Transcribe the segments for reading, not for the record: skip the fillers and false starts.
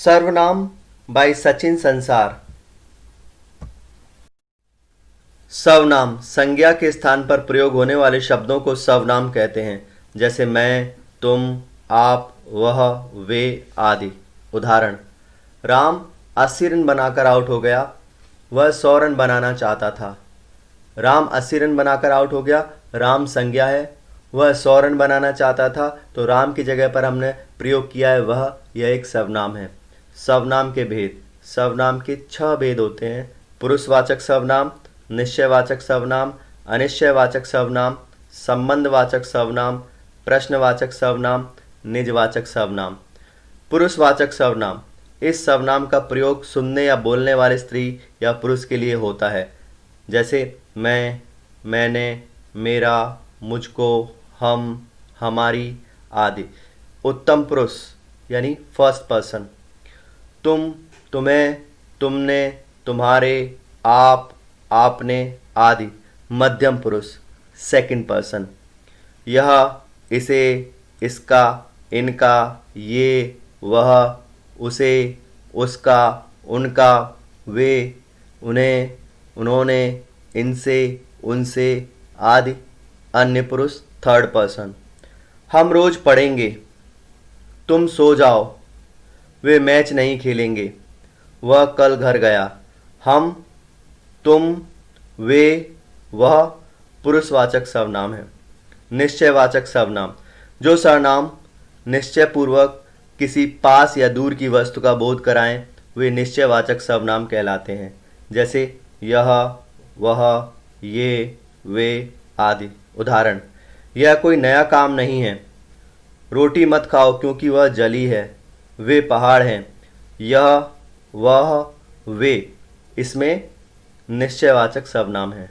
सर्वनाम बाय सचिन संसार। सर्वनाम संज्ञा के स्थान पर प्रयोग होने वाले शब्दों को सर्वनाम कहते हैं, जैसे मैं, तुम, आप, वह, वे आदि। उदाहरण: राम 80 रन बनाकर आउट हो गया, वह 100 रन बनाना चाहता था। राम 80 रन बनाकर आउट हो गया, राम संज्ञा है, वह 100 रन बनाना चाहता था, तो राम की जगह पर हमने प्रयोग किया है वह। यह एक सर्वनाम है। सर्वनाम के भेद: सर्वनाम के 6 भेद होते हैं: पुरुषवाचक सर्वनाम, निश्चयवाचक सर्वनाम, अनिश्चयवाचक सर्वनाम, संबंधवाचक सर्वनाम, प्रश्नवाचक सर्वनाम, निजवाचक सर्वनाम। पुरुषवाचक सर्वनाम: इस सर्वनाम का प्रयोग सुनने या बोलने वाले स्त्री या पुरुष के लिए होता है, जैसे मैं, मैंने, मेरा, मुझको, हम, हमारी आदि। उत्तम पुरुष यानी फर्स्ट पर्सन: तुम, तुम्हें, तुमने, तुम्हारे, आप, आपने आदि। मध्यम पुरुष सेकंड पर्सन: यह, इसे, इसका, इनका, ये, वह, उसे, उसका, उनका, वे, उन्हें, उन्होंने, इनसे, उनसे आदि। अन्य पुरुष थर्ड पर्सन: हम रोज पढ़ेंगे, तुम सो जाओ, वे मैच नहीं खेलेंगे, वह कल घर गया। हम, तुम, वे, वह पुरुषवाचक सर्वनाम है। निश्चयवाचक सर्वनाम: जो सर्वनाम निश्चयपूर्वक किसी पास या दूर की वस्तु का बोध कराएं, वे निश्चयवाचक सर्वनाम कहलाते हैं, जैसे यह, वह, ये, वे आदि। उदाहरण: यह कोई नया काम नहीं है, रोटी मत खाओ क्योंकि वह जली है, वे पहाड़ हैं। यह, वह, वे इसमें निश्चयवाचक सर्वनाम है।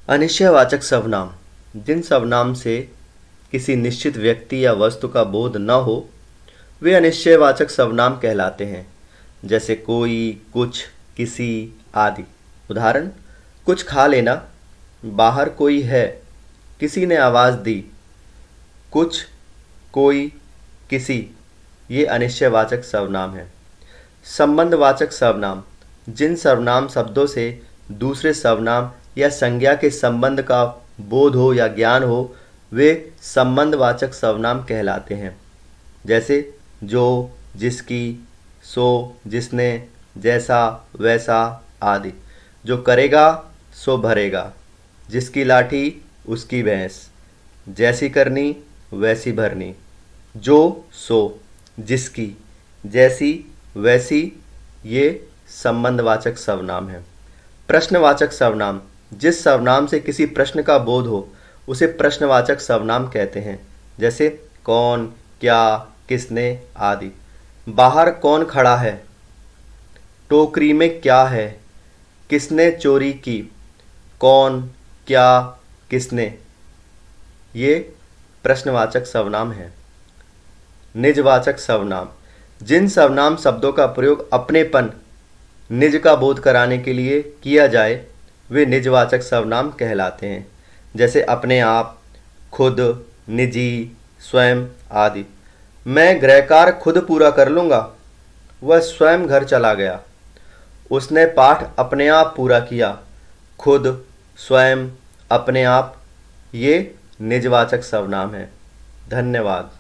अनिश्चयवाचक सर्वनाम: जिन सर्वनाम से किसी निश्चित व्यक्ति या वस्तु का बोध न हो, वे अनिश्चयवाचक सर्वनाम कहलाते हैं, जैसे कोई, कुछ, किसी आदि। उदाहरण: कुछ खा लेना, बाहर कोई है, किसी ने आवाज़ दी। कुछ, कोई, किसी ये अनिश्चयवाचक सर्वनाम है। संबंधवाचक सर्वनाम: जिन सर्वनाम शब्दों से दूसरे सर्वनाम या संज्ञा के संबंध का बोध हो या ज्ञान हो, वे संबंधवाचक सर्वनाम कहलाते हैं, जैसे जो, जिसकी, सो, जिसने, जैसा, वैसा आदि। जो करेगा सो भरेगा, जिसकी लाठी उसकी भैंस, जैसी करनी वैसी भरनी। जो, सो, जिसकी, जैसी, वैसी ये संबंधवाचक सर्वनाम है। प्रश्नवाचक सर्वनाम: जिस सर्वनाम से किसी प्रश्न का बोध हो, उसे प्रश्नवाचक सर्वनाम कहते हैं, जैसे कौन, क्या, किसने आदि। बाहर कौन खड़ा है, टोकरी में क्या है, किसने चोरी की, कौन, क्या, किसने ये प्रश्नवाचक सर्वनाम है। निजवाचक सर्वनाम: जिन सर्वनाम शब्दों का प्रयोग अपनेपन, निज का बोध कराने के लिए किया जाए, वे निजवाचक सर्वनाम कहलाते हैं, जैसे अपने आप, खुद, निजी, स्वयं आदि। मैं गृहकार्य खुद पूरा कर लूँगा, वह स्वयं घर चला गया। उसने पाठ अपने आप पूरा किया, खुद, स्वयं, अपने आप ये निजवाचक सर्वनाम है। धन्यवाद।